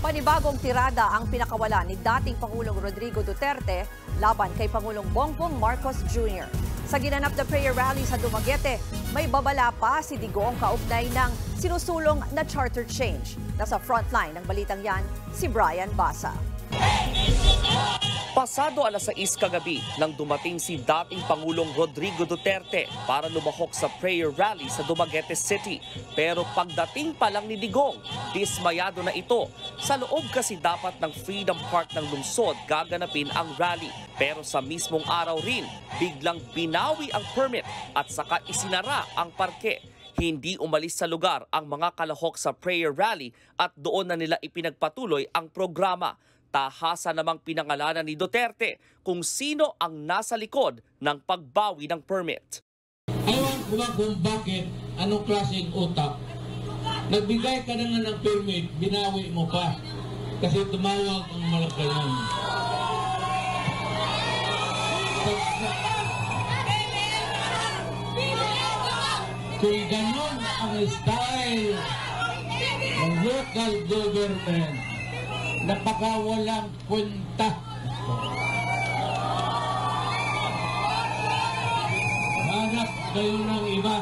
Panibagong tirada ang pinakawalan ni dating Pangulong Rodrigo Duterte laban kay Pangulong Bongbong Marcos Jr. Sa ginanap na prayer rally sa Dumaguete, may babala pa si Digong kaugnay ng sinusulong na charter change. Nasa frontline ng balitang yan, si Brian Basa. Pasado alas 6 kagabi nang dumating si dating Pangulong Rodrigo Duterte para lumahok sa prayer rally sa Dumaguete City. Pero pagdating pa lang ni Digong, dismayado na ito. Sa loob kasi dapat ng Freedom Park ng lungsod gaganapin ang rally. Pero sa mismong araw rin, biglang binawi ang permit at saka isinara ang parke. Hindi umalis sa lugar ang mga kalahok sa prayer rally at doon na nila ipinagpatuloy ang programa. Tahasa namang pinangalanan ni Duterte kung sino ang nasa likod ng pagbawi ng permit. Ewan ko ba kung bakit, anong klaseng utak. Nagbigay ka na nga ng permit, binawi mo pa. Kasi tumawag ang Malacanang. Kung ganon ang style ng local government, napakawalang kwenta. Hanap kayo ng iba.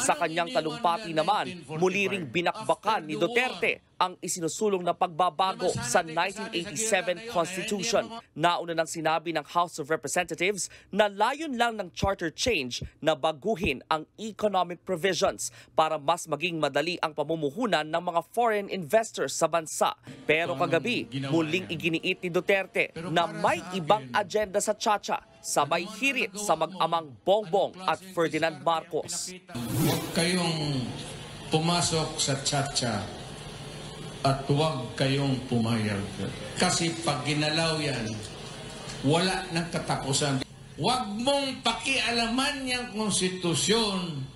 Sa kanyang talumpati naman, muli ring binakbakan ni Duterte ang isinusulong na pagbabago sa 1987 Constitution. Nauna nang sinabi ng House of Representatives na layon lang ng charter change na baguhin ang economic provisions para mas maging madali ang pamumuhunan ng mga foreign investors sa bansa. Pero kagabi, muling iginiit ni Duterte na may ibang agenda sa Chacha, sabay hirit sa mag-amang Bongbong at Ferdinand Marcos. Huwag kayong pumasok sa Chacha at huwag kayong pumayag. Kasi pag ginalaw yan, wala nang katapusan. Huwag mong pakialaman yung konstitusyon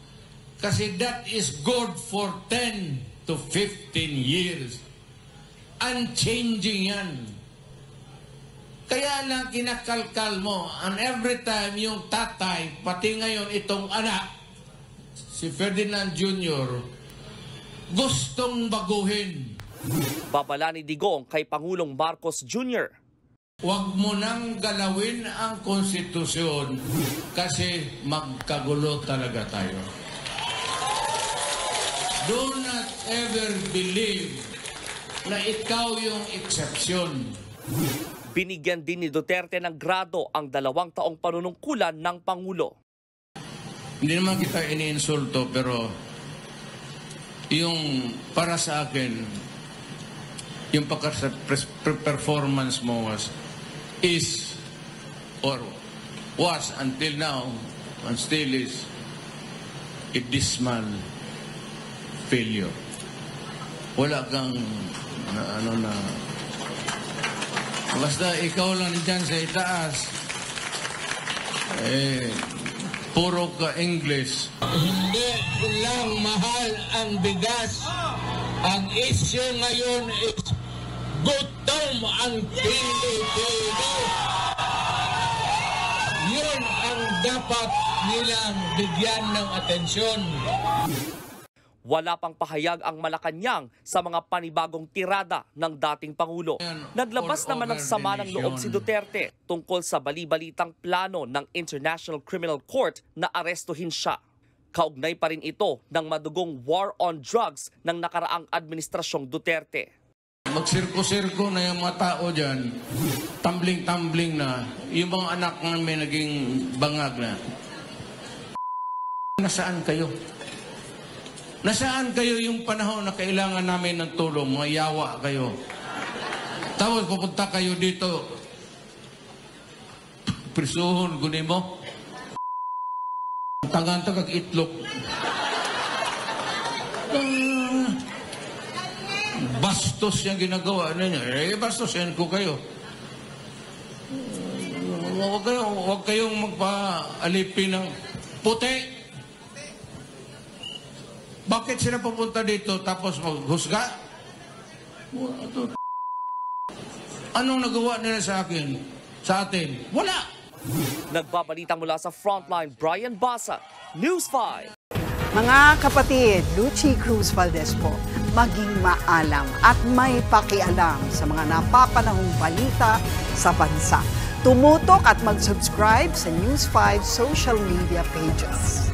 kasi that is good for 10 to 15 years. Unchanging yan. Kaya lang kinakalkal mo, and every time yung tatay, pati ngayon itong anak, si Ferdinand Jr., gustong baguhin. Babala ni Digong kay Pangulong Marcos Jr. Huwag mo nang galawin ang konstitusyon kasi magkagulo talaga tayo. Do not ever believe na ikaw yung exception. Binigyan din ni Duterte ng grado ang 2 taong panunungkulan ng Pangulo. Hindi naman kita iniinsulto pero yung para sa akin, yung performance mo is or was until now and still is a dismal failure. Wala kang basta ikaw lang dyan sa itaas puro ka English. Hindi lang mahal ang bigas. Ang issue ngayon is gutom ang Pilipino. Yun ang dapat nilang bigyan ng atensyon. Wala pang pahayag ang Malacanang sa mga panibagong tirada ng dating Pangulo. Naglabas naman ng sama ng loob si Duterte tungkol sa bali-balitang plano ng International Criminal Court na arestuhin siya. Kaugnay pa rin ito ng madugong war on drugs ng nakaraang administrasyong Duterte. Magsirko-sirko na yung mga tao dyan, tumbling-tumbling na, yung mga anak na may naging bangag na. Nasaan kayo? Nasaan kayo yung panahon na kailangan namin ng tulong? Mayawa kayo. Tapos pupunta kayo dito. Prisuhon, gunin mo. Tagang-tagag itlog. Bastos yung ginagawa ninyo. Bastos yan ko kayo. Huwag kayong magpa-alipin ng puti. Bakit sila pupunta dito tapos maghusga? Anong nagawa nila sa akin? Sa atin? Wala! Nagbabalita mula sa Frontline, Brian Basa, News 5. Mga kapatid, Lucy Cruz Valdez po. maging maalam at may pakialam sa mga napapanahong balita sa bansa. Tumutok at mag-subscribe sa News 5 social media pages.